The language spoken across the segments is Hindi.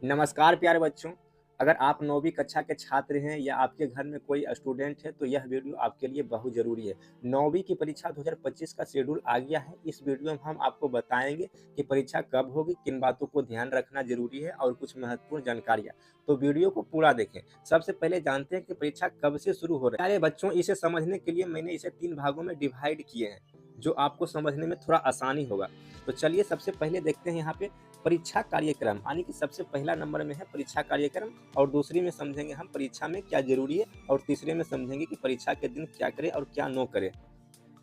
नमस्कार प्यारे बच्चों। अगर आप 9वीं कक्षा के छात्र हैं या आपके घर में कोई स्टूडेंट है तो यह वीडियो आपके लिए बहुत ज़रूरी है। 9वीं की परीक्षा 2025 का शेड्यूल आ गया है। इस वीडियो में हम आपको बताएंगे कि परीक्षा कब होगी, किन बातों को ध्यान रखना ज़रूरी है और कुछ महत्वपूर्ण जानकारियाँ। तो वीडियो को पूरा देखें। सबसे पहले जानते हैं कि परीक्षा कब से शुरू हो रही है। प्यारे बच्चों, इसे समझने के लिए मैंने इसे 3 भागों में डिवाइड किए हैं, जो आपको समझने में थोड़ा आसानी होगा। तो चलिए सबसे पहले देखते हैं यहाँ पे परीक्षा कार्यक्रम, यानी कि सबसे पहला नंबर में है परीक्षा कार्यक्रम और दूसरी में समझेंगे हम परीक्षा में क्या जरूरी है और तीसरे में समझेंगे कि परीक्षा के दिन क्या करें और क्या नो करें।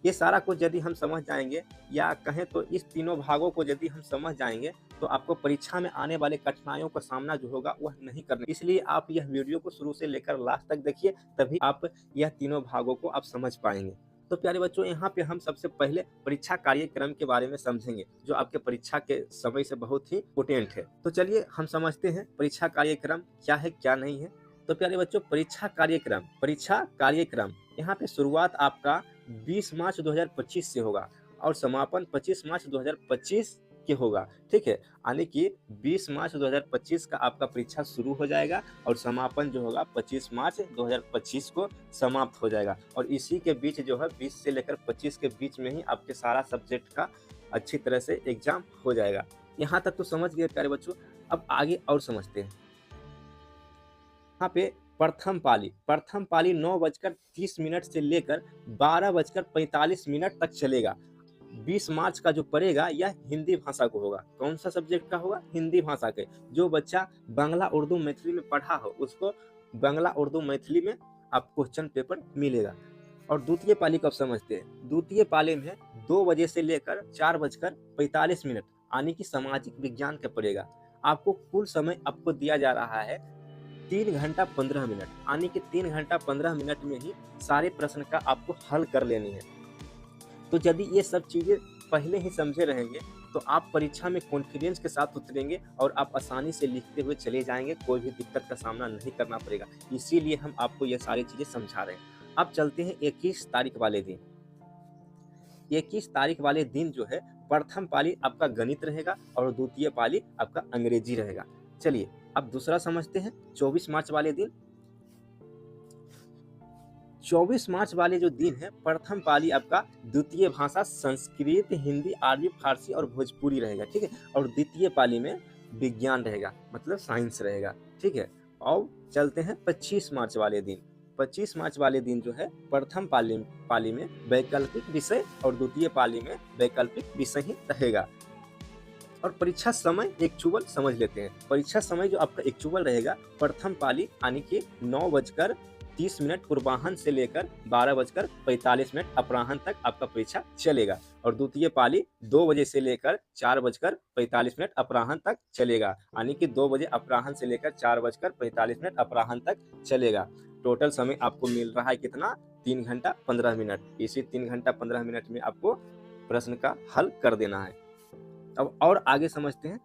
ये सारा कुछ यदि हम समझ जाएंगे या कहें तो इस तीनों भागों को यदि हम समझ जाएंगे तो आपको परीक्षा में आने वाले कठिनाइयों का सामना जो होगा वह नहीं करना। इसलिए आप यह वीडियो को शुरू से लेकर लास्ट तक देखिए, तभी आप यह तीनों भागों को आप समझ पाएंगे। तो प्यारे बच्चों, यहाँ पे हम सबसे पहले परीक्षा कार्यक्रम के बारे में समझेंगे, जो आपके परीक्षा के समय से बहुत ही इम्पोर्टेंट है। तो चलिए हम समझते हैं परीक्षा कार्यक्रम क्या है क्या नहीं है। तो प्यारे बच्चों, परीक्षा कार्यक्रम यहाँ पे शुरुआत आपका 20 मार्च 2025 से होगा और समापन 25 मार्च 2025 के होगा। ठीक है, यानी कि 20 मार्च 2025 का आपका परीक्षा शुरू हो जाएगा और समापन जो होगा 25 मार्च 2025 को समाप्त हो जाएगा। और इसी के बीच जो है 20 से लेकर 25 के बीच में ही आपके सारा सब्जेक्ट का अच्छी तरह से एग्जाम हो जाएगा। यहाँ तक तो समझ गए प्यारे बच्चों। अब आगे और समझते हैं। यहाँ पे प्रथम पाली 9:30 से लेकर 12:45 तक चलेगा। 20 मार्च का जो पड़ेगा यह हिंदी भाषा को होगा। कौन सा सब्जेक्ट का होगा? हिंदी भाषा के। जो बच्चा बांग्ला उर्दू मैथिली में पढ़ा हो उसको बांग्ला उर्दू मैथिली में आप क्वेश्चन पेपर मिलेगा। और द्वितीय पाली कब समझते हैं? द्वितीय पाली में 2 बजे से लेकर 4:45 यानी कि सामाजिक विज्ञान का पड़ेगा। आपको कुल समय आपको दिया जा रहा है 3 घंटा 15 मिनट, यानी कि 3 घंटा 15 मिनट में ही सारे प्रश्न का आपको हल कर लेनी है। तो यदि ये सब चीज़ें पहले ही समझे रहेंगे तो आप परीक्षा में कॉन्फिडेंस के साथ उतरेंगे और आप आसानी से लिखते हुए चले जाएंगे, कोई भी दिक्कत का सामना नहीं करना पड़ेगा। इसीलिए हम आपको ये सारी चीज़ें समझा रहे हैं। अब चलते हैं 21 तारीख वाले दिन। 21 तारीख वाले दिन जो है प्रथम पाली आपका गणित रहेगा और द्वितीय पाली आपका अंग्रेजी रहेगा। चलिए अब दूसरा समझते हैं 24 मार्च वाले दिन। 24 मार्च वाले जो दिन है प्रथम पाली आपका द्वितीय भाषा संस्कृत, हिंदी, अरबी, फारसी और भोजपुरी रहेगा। ठीक है, और द्वितीय पाली में विज्ञान रहेगा, मतलब साइंस रहेगा। ठीक है, और चलते हैं 25 मार्च वाले दिन। 25 मार्च वाले दिन जो है प्रथम पाली में वैकल्पिक विषय और द्वितीय पाली में वैकल्पिक विषय ही रहेगा। और परीक्षा समय एक्चुअल समझ लेते हैं। परीक्षा समय जो आपका एक्चुअल रहेगा प्रथम पाली यानी कि 9:30 पूर्वाह्न से लेकर 12:45 अपराह्न तक आपका परीक्षा चलेगा। और द्वितीय पाली 2 बजे से लेकर 4:45 अपराह्न तक चलेगा, यानी कि 2 बजे अपराह्न से लेकर 4:45 अपराह्न तक चलेगा। टोटल समय आपको मिल रहा है कितना? 3 घंटा 15 मिनट। इसी 3 घंटा 15 मिनट में आपको प्रश्न का हल कर देना है। अब और आगे समझते हैं।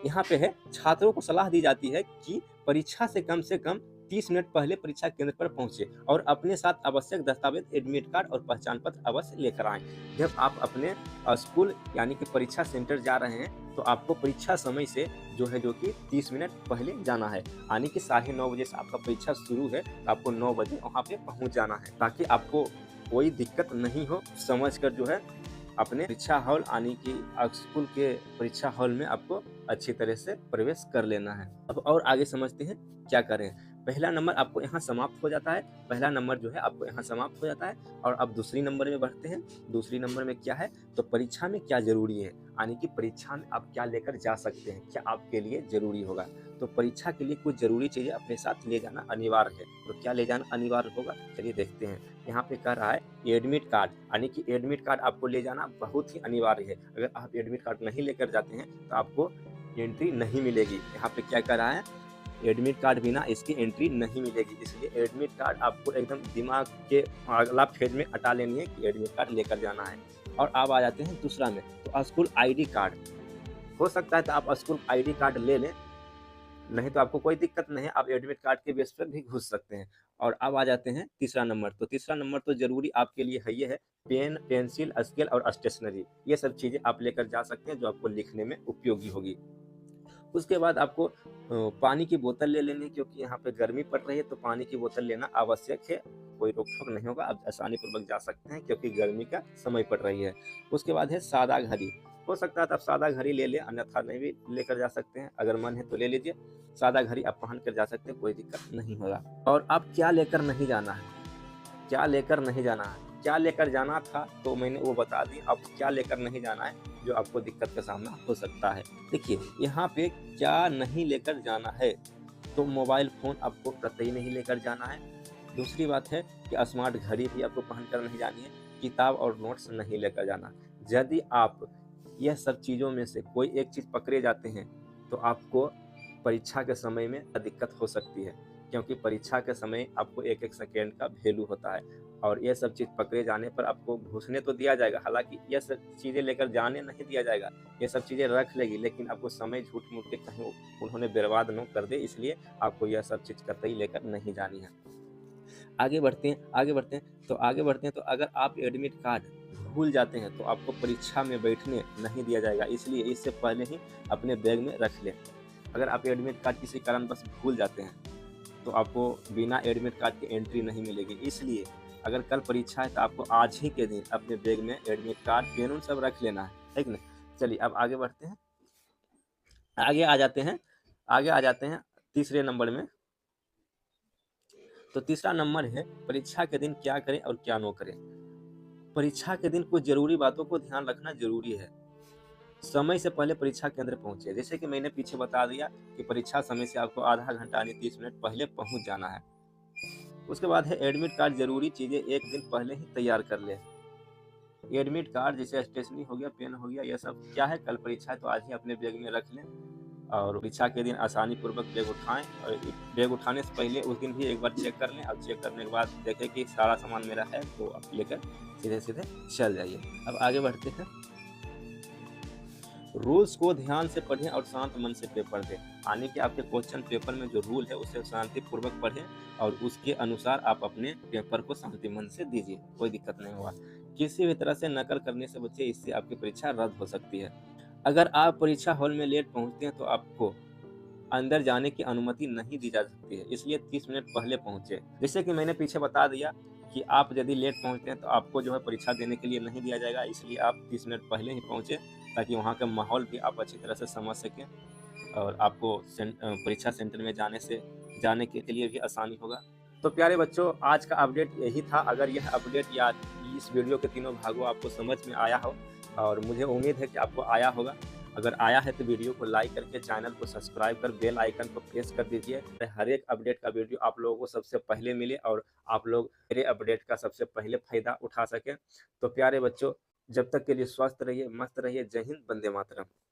यहाँ पे है छात्रों को सलाह दी जाती है कि परीक्षा से कम 30 मिनट पहले परीक्षा केंद्र पर पहुंचे और अपने साथ आवश्यक दस्तावेज, एडमिट कार्ड और पहचान पत्र अवश्य लेकर आएं। जब आप अपने स्कूल यानी कि परीक्षा सेंटर जा रहे हैं तो आपको परीक्षा समय से जो कि 30 मिनट पहले जाना है, यानी कि 9:30 बजे से आपका परीक्षा शुरू है तो आपको 9 बजे वहाँ पे पहुँच जाना है, ताकि आपको कोई दिक्कत नहीं हो। समझ कर जो है अपने परीक्षा हॉल यानी कि स्कूल के परीक्षा हॉल में आपको अच्छी तरह से प्रवेश कर लेना है। अब और आगे समझते हैं क्या करें। पहला नंबर आपको यहाँ समाप्त हो जाता है। पहला नंबर जो है आपको यहाँ समाप्त हो जाता है और अब दूसरी नंबर में बढ़ते हैं। दूसरी नंबर में क्या है? तो परीक्षा में क्या जरूरी है, यानी कि परीक्षा में आप क्या लेकर जा सकते हैं, क्या आपके लिए जरूरी होगा। तो परीक्षा के लिए कुछ जरूरी चीजें अपने साथ ले जाना अनिवार्य है। तो क्या ले जाना अनिवार्य होगा, चलिए देखते हैं। यहाँ पे कह रहा है एडमिट कार्ड, यानी कि एडमिट कार्ड आपको ले जाना बहुत ही अनिवार्य है। अगर आप एडमिट कार्ड नहीं लेकर जाते हैं तो आपको एंट्री नहीं मिलेगी। यहाँ पे क्या कर रहा है? एडमिट कार्ड बिना इसकी एंट्री नहीं मिलेगी। इसलिए एडमिट कार्ड आपको एकदम दिमाग के अगला फेज में हटा लेनी है कि एडमिट कार्ड लेकर जाना है। और अब आ जाते हैं दूसरा में, तो स्कूल आईडी कार्ड। हो सकता है तो आप स्कूल आईडी कार्ड ले लें, नहीं तो आपको कोई दिक्कत नहीं है, आप एडमिट कार्ड के बेस पर भी घुस सकते हैं। और अब आ जाते हैं तीसरा नंबर। तो तीसरा नंबर तो जरूरी आपके लिए है, ये है पेन, पेंसिल, स्केल और स्टेशनरी। ये सब चीजें आप लेकर जा सकते हैं जो आपको लिखने में उपयोगी होगी। उसके बाद आपको पानी की बोतल ले लेनी है, क्योंकि यहाँ पे गर्मी पड़ रही है, तो पानी की बोतल लेना आवश्यक है। कोई रोक-टोक नहीं होगा, आप आसानी पूर्वक जा सकते हैं क्योंकि गर्मी का समय पड़ रही है। उसके बाद है सादा घड़ी। हो सकता है तो आप सादा घड़ी ले लें, अन्यथा नहीं भी लेकर जा सकते हैं। अगर मन है तो ले लीजिए। सादा घड़ी आप पहन कर जा सकते हैं, कोई दिक्कत नहीं होगा। और आप क्या लेकर नहीं जाना है? क्या लेकर नहीं जाना है? क्या लेकर जाना था तो मैंने वो बता दी, अब क्या लेकर नहीं जाना है जो आपको दिक्कत का सामना हो सकता है। देखिए यहाँ पे क्या नहीं लेकर जाना है, तो मोबाइल फ़ोन आपको कतई नहीं लेकर जाना है। दूसरी बात है कि स्मार्ट घड़ी भी आपको पहन कर नहीं जानी है, किताब और नोट्स नहीं लेकर जाना। यदि आप यह सब चीज़ों में से कोई एक चीज़ पकड़े जाते हैं, तो आपको परीक्षा के समय में दिक्कत हो सकती है, क्योंकि परीक्षा के समय आपको एक-एक सेकंड का वैल्यू होता है और ये सब चीज़ पकड़े जाने पर आपको घुसने तो दिया जाएगा, हालाँकि ये सब चीज़ें लेकर जाने नहीं दिया जाएगा। ये सब चीज़ें रख लेगी, लेकिन आपको समय झूठ-मूठ के कहीं उन्होंने बर्बाद ना कर दे, इसलिए आपको यह सब चीज़ कतई लेकर नहीं जानी है। आगे बढ़ते हैं तो अगर आप एडमिट कार्ड भूल जाते हैं तो आपको परीक्षा में बैठने नहीं दिया जाएगा, इसलिए इससे पहले ही अपने बैग में रख लें। अगर आप एडमिट कार्ड किसी कारणवश भूल जाते हैं तो आपको बिना एडमिट कार्ड के एंट्री नहीं मिलेगी, इसलिए अगर कल परीक्षा है तो आपको आज ही के दिन अपने बैग में एडमिट कार्ड, पेन उन सब रख लेना है कि नहीं? चलिए अब आगे बढ़ते हैं। आगे आ जाते हैं आगे आ जाते हैं तीसरे नंबर में। तो तीसरा नंबर है परीक्षा के दिन क्या करें और क्या ना करें। परीक्षा के दिन कुछ ज़रूरी बातों को ध्यान रखना ज़रूरी है। समय से पहले परीक्षा केंद्र पहुँचे, जैसे कि मैंने पीछे बता दिया कि परीक्षा समय से आपको आधा घंटा यानी 30 मिनट पहले पहुँच जाना है। उसके बाद है एडमिट कार्ड, ज़रूरी चीज़ें एक दिन पहले ही तैयार कर लें। एडमिट कार्ड जैसे स्टेशनरी हो गया, पेन हो गया, ये सब क्या है, कल परीक्षा है तो आज ही अपने बैग में रख लें और परीक्षा के दिन आसानी पूर्वक बैग उठाएँ और बैग उठाने से पहले उस दिन भी एक बार चेक कर लें और चेक करने के बाद देखें कि सारा सामान मेरा है, तो आप लेकर सीधे-सीधे चल जाइए। अब आगे बढ़ते हैं। रूल्स को ध्यान से पढ़ें और शांत मन से पेपर दें, यानी कि आपके क्वेश्चन पेपर में जो रूल है उसे शांतिपूर्वक पढ़ें और उसके अनुसार आप अपने पेपर को शांति मन से दीजिए, कोई दिक्कत नहीं होगा। किसी भी तरह से नकल करने से बचिए, इससे आपकी परीक्षा रद्द हो सकती है। अगर आप परीक्षा हॉल में लेट पहुंचते हैं तो आपको अंदर जाने की अनुमति नहीं दी जा सकती है, इसलिए 30 मिनट पहले पहुँचे। जैसे कि मैंने पीछे बता दिया कि आप यदि लेट पहुँचते हैं तो आपको जो है परीक्षा देने के लिए नहीं दिया जाएगा, इसलिए आप 30 मिनट पहले ही पहुँचे ताकि वहाँ का माहौल भी आप अच्छी तरह से समझ सकें और आपको परीक्षा सेंटर में जाने के लिए भी आसानी होगा। तो प्यारे बच्चों, आज का अपडेट यही था। अगर यह अपडेट या इस वीडियो के तीनों भागों आपको समझ में आया हो और मुझे उम्मीद है कि आपको आया होगा। अगर आया है तो वीडियो को लाइक करके चैनल को सब्सक्राइब कर बेल आइकन को प्रेस कर दीजिए। हर एक अपडेट का वीडियो आप लोगों को सबसे पहले मिले और आप लोग मेरे अपडेट का सबसे पहले फ़ायदा उठा सकें। तो प्यारे बच्चों, जब तक के लिए स्वस्थ रहिए, मस्त रहिए। जय हिंद, वंदे मातरम।